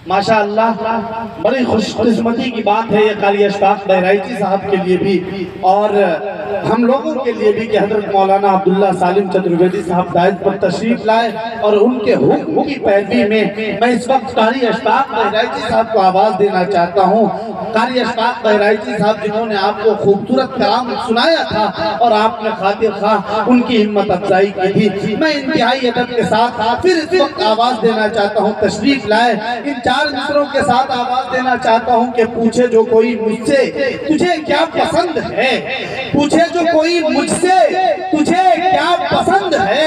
माशाअल्लाह, बड़ी खुशकिस्मती की बात है ये कारी अशफाक बहराइची साहब के लिए भी और हम लोगों के लिए भी कि हज़रत मौलाना अब्दुल्ला सालिम चतुर्वेदी साहब दायद पर तशरीफ लाए और उनके हुक्म की पैरवी में मैं इस वक्त कारी अशफाक बहराइची साहब को आवाज़ देना चाहता हूँ। कारी अशफाक बहराइची साहब जिन्होंने आपको खूबसूरत कलाम सुनाया था और आपने खातिर खा उनकी हिम्मत अफजाई की थी। मैं इंतहाई अदब के साथ फिर इस वक्त आवाज़ देना चाहता हूँ, तशरीफ लाए। इन चार मिसरों के साथ आवाज़ देना चाहता हूँ कि पूछे जो कोई मुझसे तुझे क्या पसंद है, पूछे जो कोई मुझसे तुझे क्या पसंद है,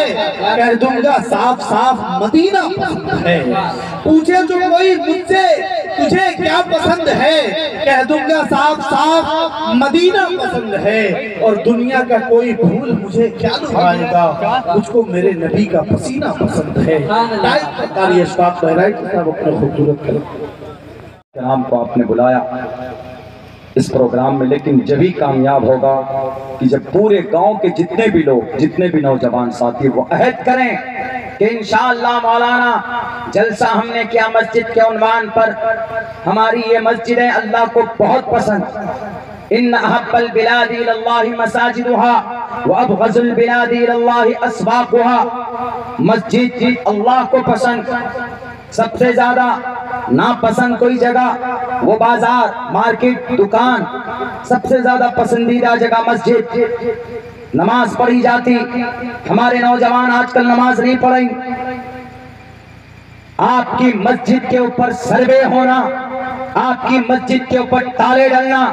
कह दूंगा साफ साफ मदीना पसंद है। पूछे जो कोई मुझसे तुझे क्या पसंद है, कह दूंगा साफ साफ मदीना पसंद है। और दुनिया का कोई भूल मुझे क्या लुभाएगा, मुझको मेरे नबी का पसीना पसंद है। कारी अशफाक बहराइची साहब अपने खूबसूरत कलाम को आपने बुलाया इस प्रोग्राम में, लेकिन जब ही कामयाब होगा कि जब पूरे गांव के जितने भी लोग, जितने भी नौजवान साथी वो अहद करें कि इंशाअल्लाह मौलाना जलसा हमने किया मस्जिद के उन्वान पर। हमारी ये मस्जिद है अल्लाह को बहुत पसंद। इन अहब्बल बिलादी इलल्लाहि मसाजिदुहा व अबग़ज़ुल बिलादी इलल्लाहि अस्वाक़ुहा। मस्जिद अल्लाह को पसंद, सबसे ज्यादा नापसंद कोई जगह वो बाजार, मार्केट, दुकान, सबसे ज्यादा पसंदीदा जगह मस्जिद। नमाज पढ़ी जाती, हमारे नौजवान आजकल नमाज नहीं पढ़ेंगे। आपकी मस्जिद के ऊपर सर्वे होना, आपकी मस्जिद के ऊपर ताले डलना,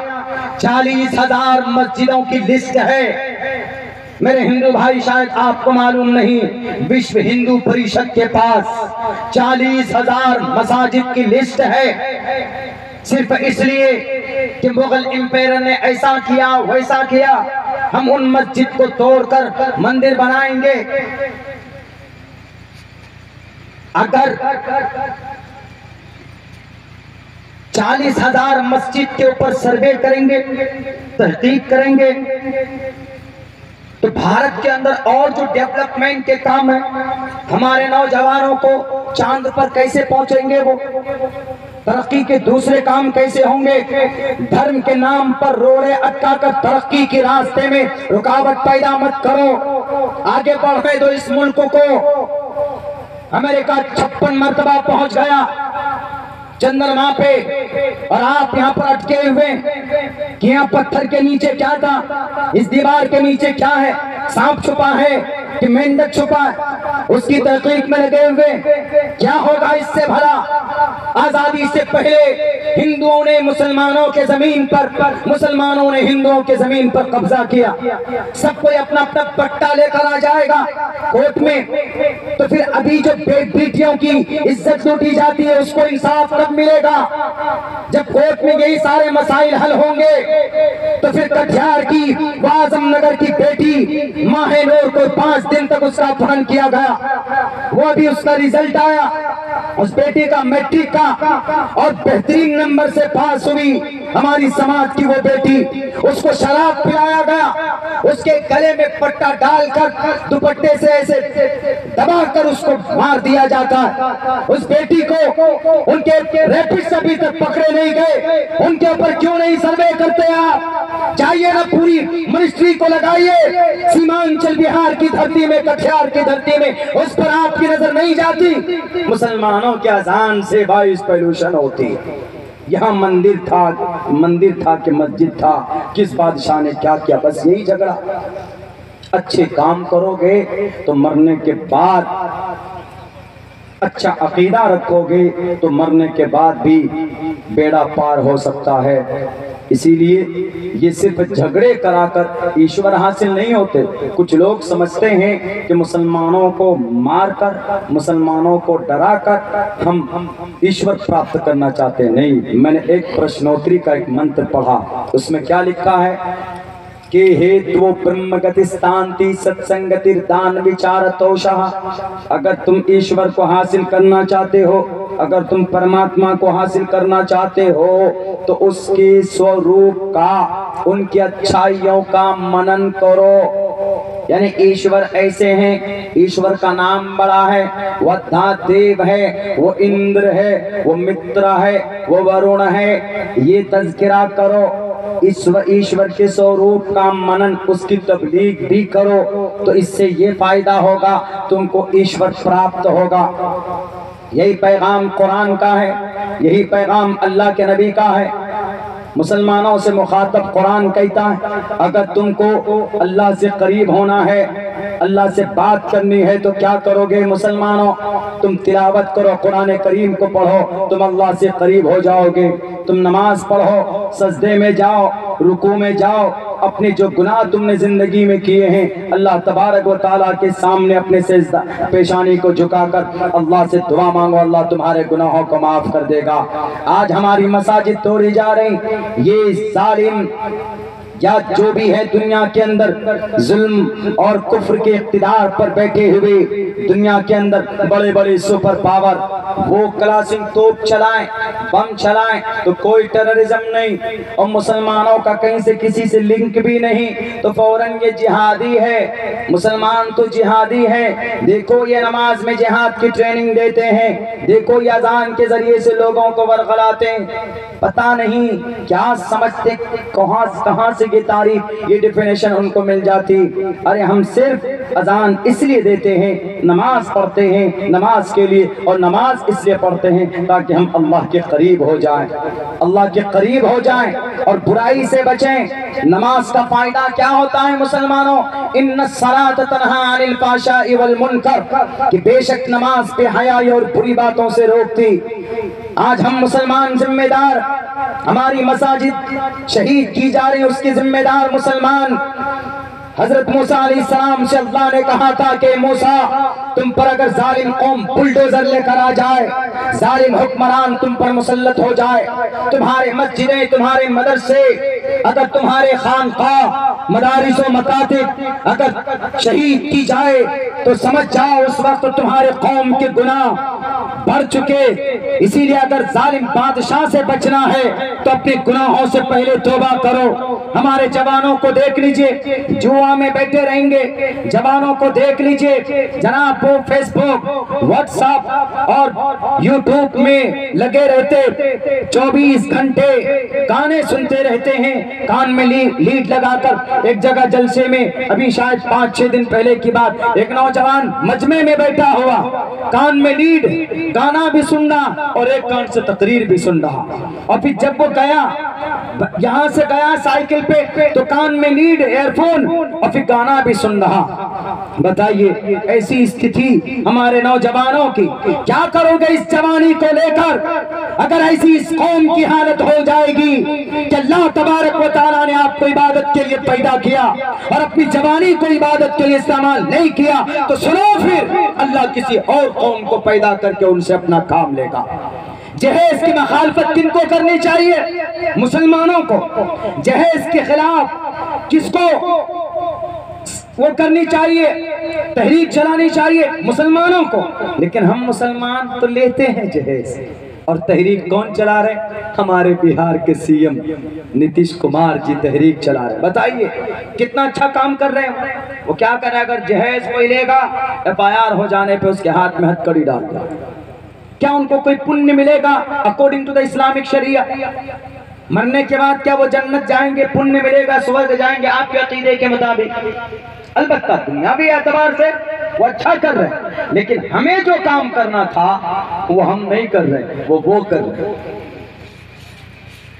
40,000 मस्जिदों की लिस्ट है। मेरे हिंदू भाई, शायद आपको मालूम नहीं, विश्व हिंदू परिषद के पास 40,000 मसाजिद की लिस्ट है। सिर्फ इसलिए कि मुगल एम्पायर ने ऐसा किया वैसा किया, हम उन मस्जिद को तोड़कर मंदिर बनाएंगे। अगर 40,000 मस्जिद के ऊपर सर्वे करेंगे, तहकीक करेंगे, तो भारत के अंदर और जो डेवलपमेंट के काम है, हमारे नौजवानों को चांद पर कैसे पहुंचेंगे, वो तरक्की के दूसरे काम कैसे होंगे। धर्म के नाम पर रोड़े अटका कर तरक्की के रास्ते में रुकावट पैदा मत करो, आगे बढ़ने दो इस मुल्क को। अमेरिका 56 मरतबा पहुंच गया चंद्रमा पे, और आप यहाँ पर अटके हुए कि यहाँ पत्थर के नीचे क्या था, इस दीवार के नीचे क्या है, सांप छुपा है कि मेंढक छुपा है, उसकी तहकीक में लगे हुए। क्या होगा इससे भला? आजादी से पहले हिंदुओं ने मुसलमानों के जमीन पर, मुसलमानों ने हिंदुओं के जमीन पर कब्जा किया। सब कोई अपना अपना पट्टा लेकर आ जाएगा कोर्ट में, तो फिर अभी जो बेटियों की इज्जत लूटी जाती है उसको इंसाफ कब मिलेगा? जब कोर्ट में यही सारे मसाइल हल होंगे तो फिर कटिहार की आजम नगर की बेटी माहेनूर को 5 दिन तक उसका अपहरण किया गया, वो अभी उसका रिजल्ट आया, उस बेटी का मैट्रिक का, और बेहतरीन नंबर से पास हुई हमारी समाज की वो बेटी। उसको शराब पिलाया गया, उसके गले में पट्टा डालकर दुपट्टे से ऐसे दबाकर उसको मार दिया जाता है। उस बेटी को उनके रैपिस्ट अभी तक पकड़े नहीं गए, उनके ऊपर क्यों नहीं सर्वे करते आप? चाहिए ना पूरी मिनिस्ट्री को लगाइए सीमांचल बिहार की धरती में, कटिहार की धरती में, उस पर आपकी नजर नहीं जाती। मुसलमानों के अजान से वॉइस पोल्यूशन होती। यहाँ मंदिर था कि मस्जिद था, किस बादशाह ने क्या किया? बस यही झगड़ा। अच्छे काम करोगे तो मरने के बाद, अच्छा अकीदा रखोगे तो मरने के बाद भी बेड़ा पार हो सकता है। इसीलिए ये सिर्फ झगड़े कराकर ईश्वर हासिल नहीं होते। कुछ लोग समझते हैं कि मुसलमानों को मारकर, मुसलमानों को डराकर हम ईश्वर प्राप्त करना चाहते हैं। नहीं, मैंने एक प्रश्नोत्तरी का एक मंत्र पढ़ा, उसमें क्या लिखा है कि हेतु ब्रह्म गतिस्तांति सत्संगतिर्दान विचारतोषः। अगर तुम ईश्वर को हासिल करना चाहते हो, अगर तुम परमात्मा को हासिल करना चाहते हो, तो उसके स्वरूप का, उनकी अच्छाइयों का मनन करो। यानी ईश्वर ऐसे हैं, ईश्वर का नाम बड़ा है, वो देव है, वो इंद्र है, वो मित्र है, वो वरुण है। ये तज़किरा करो, ईश्वर के स्वरूप का मनन, उसकी तबलीग भी करो, तो इससे ये फायदा होगा, तुमको ईश्वर प्राप्त होगा। यही पैगाम कुरान का है, यही पैगाम अल्लाह के नबी का है। मुसलमानों से मुखातब कुरान कहता है, अगर तुमको अल्लाह से करीब होना है, अल्लाह से बात करनी है, तो क्या करोगे मुसलमानों? तुम तिलावत करो, कुरान करीम को पढ़ो, तुम अल्लाह से करीब हो जाओगे। तुम नमाज पढ़ो, सजदे में जाओ, रुकू में जाओ, अपने जो गुनाह तुमने जिंदगी में किए हैं अल्लाह तबारक व तआला के सामने अपने सिजदा पेशानी को झुकाकर अल्लाह से दुआ मांगो, अल्लाह तुम्हारे गुनाहों को माफ कर देगा। आज हमारी मसाजिद तोड़ी जा रही, ये जालिम या जो भी है दुनिया के अंदर जुल्म और कुफ्र के इख्तिदार पर बैठे हुए, दुनिया के अंदर बड़े बड़े सुपर पावर वो क्लासिंग तोप चलाएं, बम चलाएं, तो कोई टेररिज्म नहीं, और मुसलमानों का कहीं से किसी से लिंक भी नहीं, तो फौरन ये जिहादी है, मुसलमान तो जिहादी है। देखो ये नमाज में जिहाद की ट्रेनिंग देते हैं, देखो ये अजान के जरिए से लोगों को वरगलाते हैं, पता नहीं क्या समझते, कहां से ये तारीफ, ये डिफिनेशन उनको मिल जाती। अरे हम सिर्फ अजान इसलिए देते हैं, नमाज पढ़ते हैं नमाज के लिए, और नमाज इसलिए पढ़ते हैं ताकि हम अल्लाह के करीब हो जाएं, अल्लाह के करीब हो जाएं और बुराई से बचें। नमाज का फायदा क्या होता है मुसलमानों? इन्नस्सलात तन्हा अनिल फाहशाई वल मुनकर, कि बेशक नमाज बेहयाई और बुरी बातों से रोकती। आज हम मुसलमान जिम्मेदार, हमारी मसाजिद शहीद की जा रही है, उसकी जिम्मेदार मुसलमान। हजरत मूसा अलैहिस्सलाम से अल्लाह ने कहा था कि मूसा, तुम पर अगर जालिम कौम बुलडोजर लेकर आ जाए, जालिम हुक्मरान तुम पर मुसल्लत हो जाए, तुम्हारे मस्जिदें, तुम्हारे मदरसे, अगर तुम्हारे खानकाह, मदारिस व मकातिब अगर शहीद की जाए, तो समझ जाओ उस वक्त तुम्हारे कौम के गुनाह बढ़ चुके। इसीलिए अगर जालिम बादशाह से बचना है तो अपने गुनाहों से पहले तौबा करो। हमारे जवानों को देख लीजिए, जुआ में बैठे रहेंगे, जवानों को देख लीजिए जनाब, वो फेसबुक, व्हाट्सएप और यूट्यूब में लगे रहते, 24 घंटे गाने सुनते रहते हैं, कान में लीड लगाकर। एक जगह जलसे में, अभी शायद 5-6 दिन पहले की बात, एक नौजवान मजमे में बैठा हुआ, कान में लीड, गाना भी सुन रहा और एक कान से तकरीर भी सुन रहा। और फिर जब वो गया, यहाँ से गया साइकिल पे, तो कान में लीड, एयरफोन और फिर गाना भी सुन रहा। बताइए ऐसी स्थिति हमारे नौजवानों की, क्या करोगे इस जवानी को लेकर? अगर ऐसी इस कौम की हालत हो जाएगी कि अल्लाह तबारक व तआला ने आपको इबादत के लिए पैदा किया और अपनी जवानी को इबादत के लिए इस्तेमाल नहीं किया, तो सुनो फिर अल्लाह किसी और कौम को पैदा करके उनसे अपना काम लेगा। जहेज की मुखालफत किनको करनी चाहिए? मुसलमानों को। जहेज के खिलाफ किसको वो करनी चाहिए? तहरीक चलानी चाहिए मुसलमानों को। लेकिन हम मुसलमान तो लेते हैं जहेज, और तहरीक कौन चला रहे? हमारे बिहार के सीएम नीतीश कुमार जी तहरीक चला रहे। बताइए कितना अच्छा काम कर रहे हैं। वो क्या कर रहे हैं? अगर जहेज कोई लेगा, FIR हो जाने पे उसके हाथ में हथकड़ी डाल दो। क्या उनको कोई पुण्य मिलेगा अकॉर्डिंग टू द इस्लामिक शरिया? मरने के बाद क्या वो जन्नत जाएंगे, पुण्य मिलेगा, स्वर्ग जाएंगे आपके अकीदे के मुताबिक? अलबत्ता दुनियावी एतबार से वो अच्छा कर रहे हैं, लेकिन हमें जो काम करना था वो हम नहीं कर रहे, वो कर रहे हैं।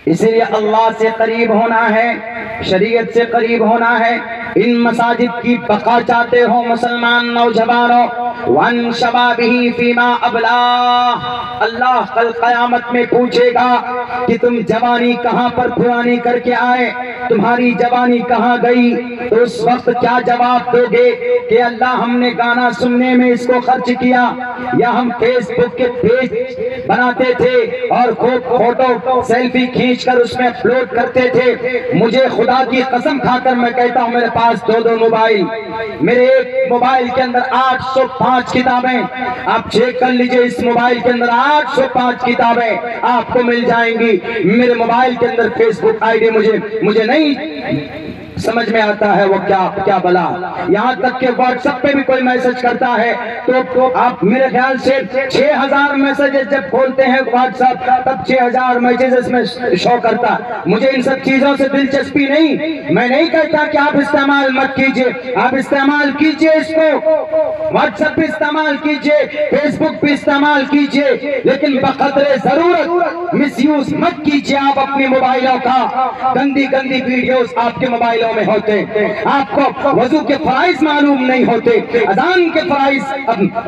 इसीलिए अल्लाह से करीब होना है, शरीयत से करीब होना है। इन मसाजिद की बका चाहते हो मुसलमान नौजवानों, वन शबाबिही फीमा अबला, अल्लाह कल कयामत में पूछेगा कि तुम जवानी कहां पर पुरानी करके आए, तुम्हारी जवानी कहां गई? तो उस वक्त क्या जवाब दोगे कि अल्लाह हमने गाना सुनने में इसको खर्च किया, या हम फेसबुक के पेज बनाते थे और खूब फोटो सेल्फी खींचकर उसमें अपलोड करते थे। मुझे खुदा की कसम खाकर मैं कहता हूं, मेरे पास 2 मोबाइल, मेरे एक मोबाइल के अंदर 805 किताबें, आप चेक कर लीजिए, इस मोबाइल के अंदर 805 किताबें आपको मिल जाएंगी। मेरे मोबाइल के अंदर फेसबुक आईडी मुझे नहीं समझ में आता है वो क्या क्या बला। यहाँ तक के व्हाट्सएप पे भी कोई मैसेज करता है तो आप मेरे ख्याल से 6000 मैसेजेस जब खोलते हैं व्हाट्सएप तब 6000 मैसेजेस में शो करता है। मुझे इन सब चीजों से दिलचस्पी नहीं। मैं नहीं कहता कि आप इस्तेमाल मत कीजिए, आप इस्तेमाल कीजिए, इसको व्हाट्सएप भी इस्तेमाल कीजिए, फेसबुक भी इस्तेमाल कीजिए, लेकिन बकदरे जरूरत मिसयूज मत कीजिए। आप अपने मोबाइलों का गंदी गंदी वीडियोस आपके मोबाइलों में होते, आपको वजू के फराइज मालूम नहीं होते, अजान के फराइज,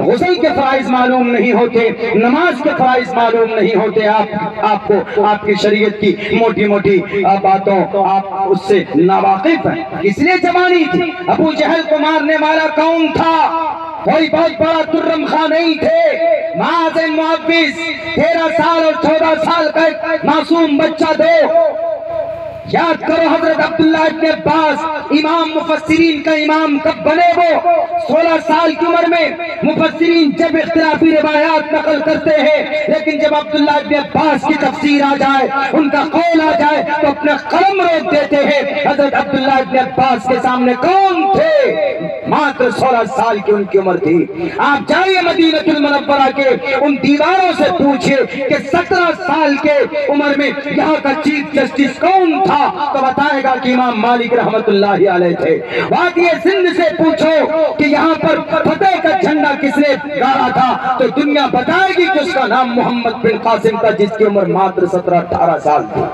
गुस्ल के फराइज मालूम नहीं होते, नमाज के फराइज मालूम नहीं होते। आपको आपकी शरीयत की मोटी मोटी बातों आप उससे नावाकिफ हैं। इसलिए जमानी थी। अबू जहल को मारने वाला कौन था? कोई बहुत बड़ा तुर्रम खां नहीं थे। माज़ मुअव्विज़ 13 साल और 14 साल का एक मासूम बच्चा दो। याद करो हजरत अब्दुल्लाह इब्न अब्बास इमाम मुफस्सिरीन का इमाम कब बने? वो 16 साल की उम्र में। मुफस्सिरीन जब इख्तिलाफी रिवायात नकल करते हैं, लेकिन जब अब्दुल्लाह इब्न अब्बास की तफसीर आ जाए, उनका कौल आ जाए, तो अपना कलम रोक देते हैं। हजरत अब्दुल्लाह इब्न अब्बास के सामने कौन थे? मात्र 16 साल की उनकी उम्र थी। आप जाइए मदीनतुल मुनव्वरा के उन दीवारों से पूछिए कि 17 साल के उम्र में यहाँ का चीफ जस्टिस कौन था, तो बताएगा कि इमाम मालिक रहमतुल्लाहि अलैह थे। वादिये सिंध से पूछो कि यहाँ पर फतेह का झंडा किसने गाड़ा था, तो दुनिया बताएगी कि उसका नाम मोहम्मद बिन कासिम था, जिसकी उम्र मात्र 17-18 साल थी।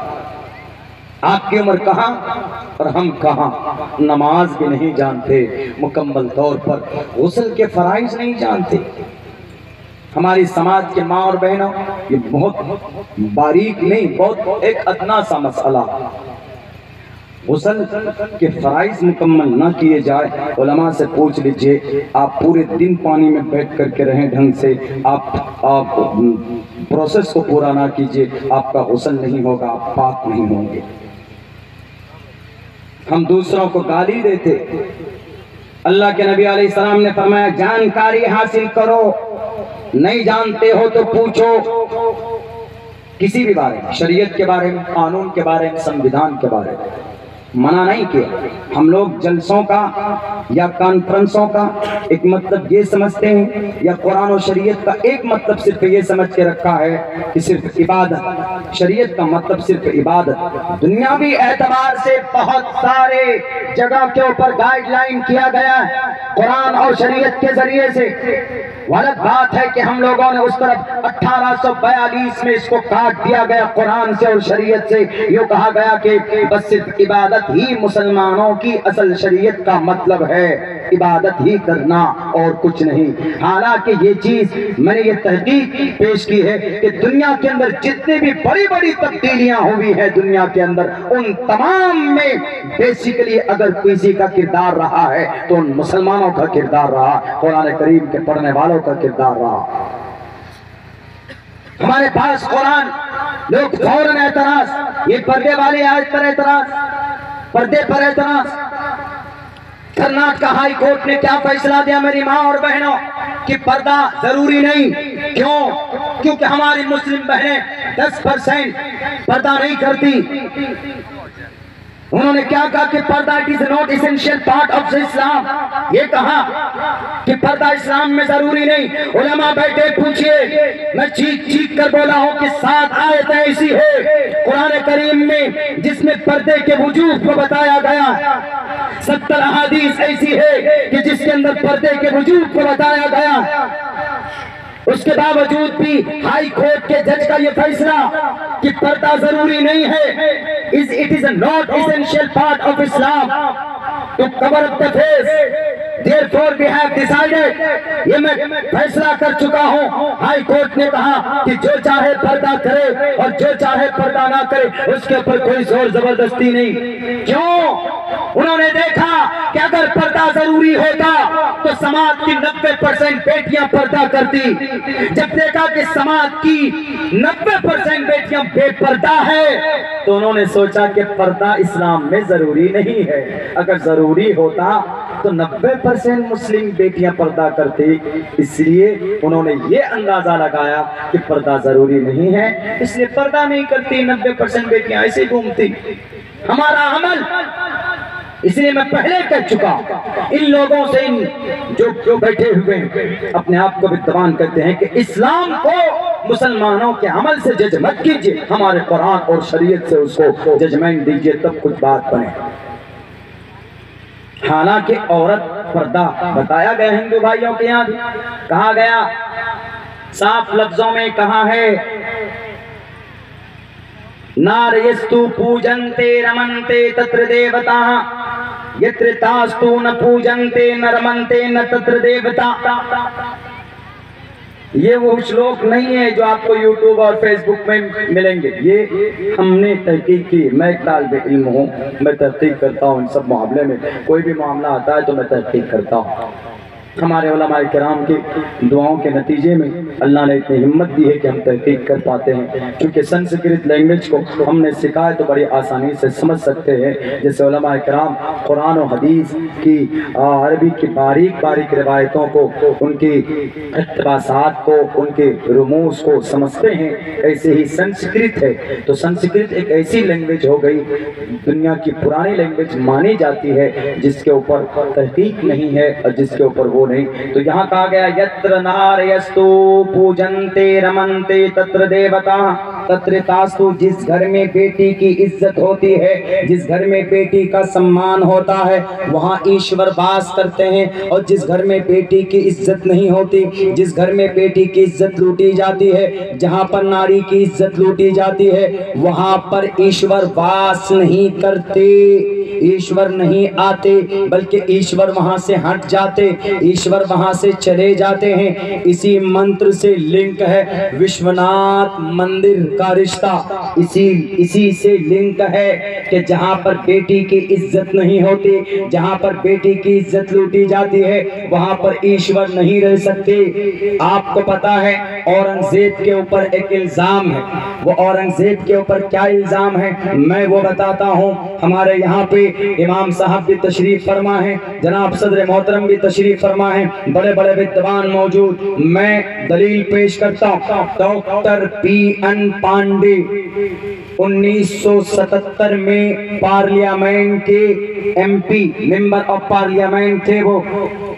आपकी उम्र कहाँ और हम कहाँ? नमाज भी नहीं जानते मुकम्मल तौर पर, गुस्ल के फराइज नहीं जानते। हमारी समाज के माँ और बहनों, ये बहुत बारीक नहीं, बहुत एक अदना सा मसला। गुस्ल के फराइज मुकम्मल ना किए जाए, उलमा से पूछ लीजिए। आप पूरे दिन पानी में बैठ करके रहें ढंग से, आप प्रोसेस को पूरा ना कीजिए, आपका गुस्ल नहीं होगा, आप पाक नहीं होंगे। हम दूसरों को गाली देते। अल्लाह के नबी अलैहिस्सलाम ने फरमाया जानकारी हासिल करो, नहीं जानते हो तो पूछो। किसी भी बारे में, शरीयत के बारे में, कानून के बारे में, संविधान के बारे में मना नहीं किया। हम लोग जलसों का या कॉन्फ्रेंसों का एक मतलब ये समझते हैं, या कुरान और शरीयत का एक मतलब सिर्फ ये समझ के रखा है कि सिर्फ इबादत। शरीयत का मतलब सिर्फ इबादत। दुनियावी एतबार से बहुत सारे जगह के ऊपर गाइडलाइन किया गया है कुरान और शरीयत के जरिए से। गलत बात है कि हम लोगों ने उस तरफ 1842 में इसको काट दिया गया कुरान से और शरीयत से। यूँ कहा गया कि बस सिर्फ इबादत ही मुसलमानों की असल शरीयत का मतलब है, इबादत ही करना और कुछ नहीं। हालांकि ये चीज मैंने ये तहकीक पेश की है कि दुनिया के अंदर जितनी भी बड़ी बड़ी तब्दीलियां हुई है दुनिया के अंदर, उन तमाम में बेसिकली अगर किसी का किरदार रहा है तो उन मुसलमानों का किरदार रहा, कुरान करीम के पढ़ने वालों का किरदार रहा। हमारे पास कुरान, लोग फौरन एतराज, ये पर्दे वाले आज पर एतराज, पर्दे पर एतराज। कर्नाटक हाई कोर्ट ने क्या फैसला दिया मेरी माँ और बहनों, कि पर्दा जरूरी नहीं। क्यों? क्योंकि हमारी मुस्लिम बहनें 10% पर्दा नहीं करती। उन्होंने क्या कहा कि पर्दा it is not essential part of इस्लाम। ये कहा कि पर्दा इस्लाम में जरूरी नहीं। उलमा बैठे, पूछिए। मैं चीख चीख कर बोला हूं कि 7 आयतें ऐसी है कुरान करीम में जिसमें पर्दे के वजूद को बताया गया। 70 अहादीस ऐसी है कि जिसके अंदर पर्दे के वजूद को बताया गया। उसके बावजूद भी हाई कोर्ट के जज का यह फैसला कि पर्दा जरूरी नहीं है, it is not essential part of Islam to cover up the face. Therefore we have decided, ये मैं फैसला कर चुका हूँ। हाई कोर्ट ने कहा कि जो चाहे पर्दा करे और जो चाहे पर्दा ना करे, उसके ऊपर कोई जोर जबरदस्ती नहीं। क्यों? उन्होंने देखा कि अगर पर्दा जरूरी होता तो समाज की 90% बेटियां पर्दा करती। जब देखा कि समाज की 90% बेटियां बेपर्दा है, तो उन्होंने सोचा कि पर्दा इस्लाम में जरूरी नहीं है। अगर जरूरी होता तो 90% मुस्लिम बेटियां पर्दा करती। इसलिए उन्होंने ये अंदाजा लगाया कि पर्दा जरूरी नहीं है, इसलिए पर्दा नहीं करती, 90% बेटियां ऐसे घूमती। हमारा अमल इसलिए मैं पहले कह चुका, इन लोगों से, इन जो बैठे हुए हैं अपने आप को विद्वान कहते हैं कि इस्लाम को मुसलमानों के अमल से जज मत कीजिए, हमारे कुरान और शरीयत से उसको जजमेंट दीजिए, तब कुछ बात बने। हालांकि औरत पर्दा बताया गया हिंदू भाइयों के यहाँ भी, कहा गया साफ लफ्जों में कहा है, नारयस्तु पूजन्ते रमन्ते तत्र देवता यत्र तास्तु न पूजन्ते न रमन्ते न तत्र देवता। ये वो श्लोक नहीं है जो आपको यूट्यूब और फेसबुक में मिलेंगे, ये हमने तहकीक की। मैं एक तालिब इल्म हूँ, मैं तहकीक करता हूँ इन सब मामले में, कोई भी मामला आता है तो मैं तहकीक करता हूँ। हमारे उलमाए किराम की दुआओं के नतीजे में अल्लाह ने इतनी हिम्मत दी है कि हम तहकीक कर पाते हैं, क्योंकि संस्कृत लैंग्वेज को हमने सिखाए तो बड़ी आसानी से समझ सकते हैं। जैसे उलमाए किराम कुरान और हदीस की अरबी की बारीक बारीक रिवायतों को, उनकी इक़्तिबासात को, उनके रुमूज़ को समझते हैं, ऐसे ही संस्कृत है। तो संस्कृत एक ऐसी लैंग्वेज हो गई, दुनिया की पुरानी लैंग्वेज मानी जाती है, जिसके ऊपर तहकीक नहीं है और जिसके ऊपर वो नहीं। तो यहाँ कहा गया यत्र नारयस्तु पूजन्ते रमन्ते तत्र देवता तत्र तास्तु, जिस घर में बेटी की इज्जत होती है, जिस घर में बेटी का सम्मान होता है, वहाँ ईश्वर वास करते हैं। और जिस घर में बेटी की इज्जत नहीं होती, जिस घर में बेटी की इज्जत लूटी जाती है, जहाँ पर नारी की इज्जत लूटी जाती है, वहाँ पर ईश्वर वास नहीं करते, ईश्वर नहीं आते, बल्कि ईश्वर वहाँ से हट जाते, ईश्वर वहाँ से चले जाते हैं। इसी मंत्र से लिंक है विश्वनाथ मंदिर का रिश्ता, इसी से लिंक है कि जहाँ पर बेटी की इज्जत नहीं होती, जहाँ पर बेटी की इज्जत लूटी जाती है, वहाँ पर ईश्वर नहीं रह सकते। आपको पता है औरंगजेब के ऊपर एक इल्जाम है, वो औरंगजेब के ऊपर क्या इल्जाम है मैं वो बताता हूँ। हमारे यहाँ पे इमाम साहब भी तशरीफ फरमा है, जनाब सदर मोहतरम भी तशरीफ फरमा है, बड़े बड़े विद्वान मौजूद। मैं दलील पेश करता हूँ। Doctor PN. पांडे 1977 में पार्लियामेंट के MP मेंबर ऑफ पार्लियामेंट थे वो।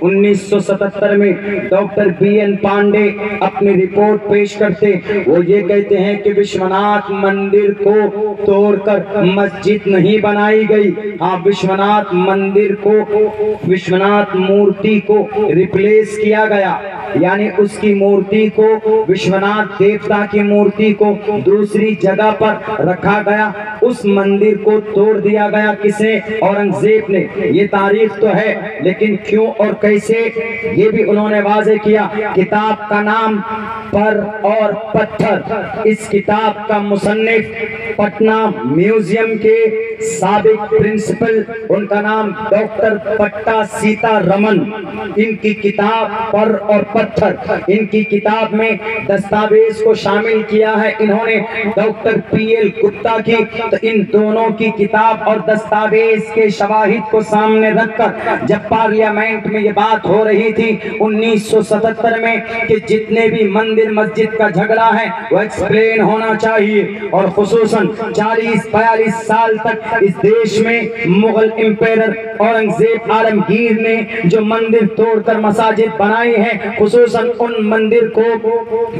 1977 में डॉक्टर पी.एन. पांडे अपनी रिपोर्ट पेश करते, वो ये कहते हैं कि विश्वनाथ मंदिर को तोड़कर मस्जिद नहीं बनाई गई। हाँ, विश्वनाथ मंदिर को, विश्वनाथ मूर्ति को रिप्लेस किया गया, यानी उसकी मूर्ति को, विश्वनाथ देवता की मूर्ति को दूसरी जगह पर रखा गया, उस मंदिर को तोड़ दिया गया। किसे? औरंगजेब ने। ये तारीख तो है, लेकिन क्यों और कैसे ये भी उन्होंने वाज़ेह किया। किताब का नाम पर और पत्थर, इस किताब का मुसन्निफ पटना म्यूजियम के साबिक प्रिंसिपल, उनका नाम डॉक्टर पट्टा सीतारमन। इनकी किताब पर और पत्थर, इनकी किताब में दस्तावेज को शामिल किया है इन्होंने डॉक्टर P.L. गुप्ता की। तो इन दोनों की किताब और दस्तावेज के शवाहिद को सामने रखकर जब पार्लियामेंट में ये बात हो रही थी 1977 में कि जितने भी मंदिर मस्जिद का झगड़ा है वो एक्सप्लेन होना चाहिए, और खुसूसन 40-42 साल तक इस देश में मुगल एम्पायर औरंगजेब आलमगीर ने जो मंदिर तोड़कर मसाजिद बनाई है, खुसूसन उन मंदिर को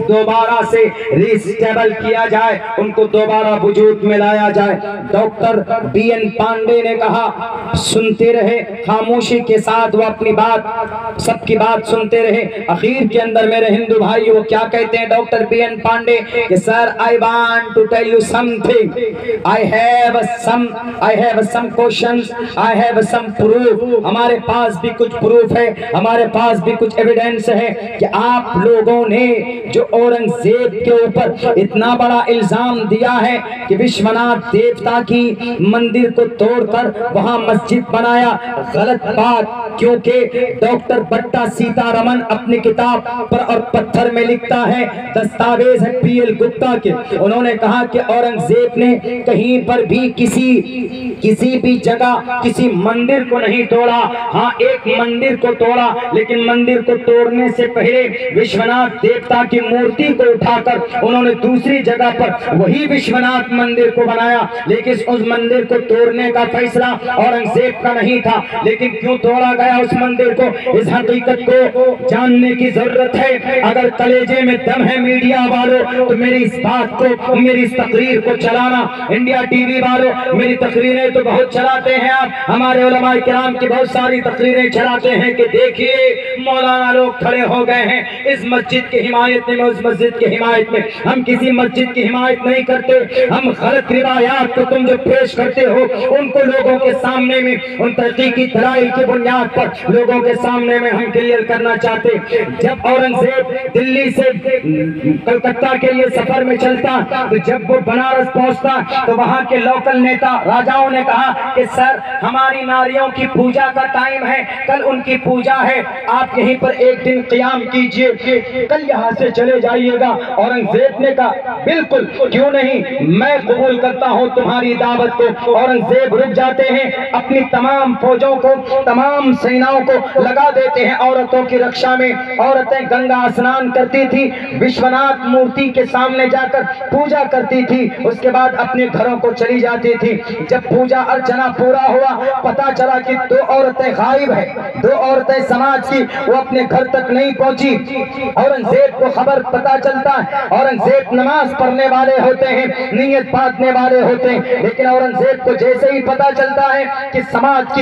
दोबारा से रिस्टेबल किया जाए, उनको दोबारा वजूद में लाया जाए। Doctor B.N. पांडे ने कहा सुनते रहे, खामोशी के साथ वो अपनी बात, सबकी बात सुनते रहे। आखिर के अंदर मेरे हिंदू भाई वो क्या कहते हैं डॉक्टर B.N. पांडे कि sir I want to tell you something, I have some questions, I have some proof. हमारे पास भी कुछ प्रूफ है, हमारे पास भी कुछ एविडेंस है कि आप लोगों ने जो औरंगजेब के ऊपर इतना बड़ा इल्जाम दिया है कि विश्वनाथ देवता की मंदिर को तोड़कर वहां मस्जिद बनाया, गलत बात। क्योंकि डॉक्टर पट्टा सीतारमन अपनी किताब पर और पत्थर में लिखता है, दस्तावेज है P.L. गुप्ता के, उन्होंने कहा कि औरंगजेब ने कहीं पर भी किसी भी जगह किसी मंदिर को नहीं तोड़ा। हाँ, एक मंदिर को तोड़ा, लेकिन मंदिर को तोड़ने से पहले विश्वनाथ देवता की मूर्ति को उठाकर उन्होंने दूसरी जगह पर वही विश्वनाथ मंदिर को बनाया, लेकिन उस मंदिर को तोड़ने का फैसला औरंगजेब का नहीं था। लेकिन क्यों तोड़ा गया उस मंदिर को, इस हकीकत को जानने की जरूरत है। अगर कलेजे में दम है मीडिया वालों तो मेरी इस बात को, मेरी इस तकरीर को चलाना। इंडिया टीवी वालों, मेरी तकरीरें तो बहुत चलाते हैं आप, हमारे उलमाए किराम की बहुत सारी तकरीरें चलाते हैं कि देखिए मौलाना लोग खड़े हो गए हैं इस मस्जिद की हिमायत में, उस मस्जिद की हिमायत में। हम किसी मस्जिद की हिमायत नहीं करते। हम गलत रिवायात को तुम जो पेश करते हो उनको लोगों के सामने में, उन तहकीकी दलाइल की बुनियाद पर लोगों के सामने में हम क्लियर करना चाहते। जब औरंगजेब दिल्ली से कलकत्ता के लिए सफर में चलता तो जब वो बनारस पहुंचता तो वहां के लोकल नेता राजाओं ने कहा कि सर हमारी नारियों की पूजा का टाइम है, कल उनकी पूजा है, आप यहीं पर एक दिन क़ियाम कीजिए, कल यहाँ से चले जाइएगा। औरंगजेब ने कहा बिल्कुल, क्यों नहीं, मैं कबूल करता हूँ तुम्हारी दावत को। औरंगजेब रुक जाते हैं, अपनी तमाम फौजों को, तमाम सेनाओं को लगा देते हैं औरतों की रक्षा में। औरतें गंगा स्नान करती थी, विश्वनाथ मूर्ति के सामने जाकर पूजा करती थी, उसके बाद अपने घरों को चली जाती थी। जब पूजा अर्चना पूरा हुआ, पता चला कि दो औरतें गायब है, दो औरतें समाज की, वो अपने घर तक नहीं पहुंची। औरंगजेब को खबर पता चलता है, औरंगजेब नमाज पढ़ने वाले होते हैं, नियत बांधने वाले होते हैं, लेकिन औरंगजेब को जैसे ही पता चलता है कि समाज की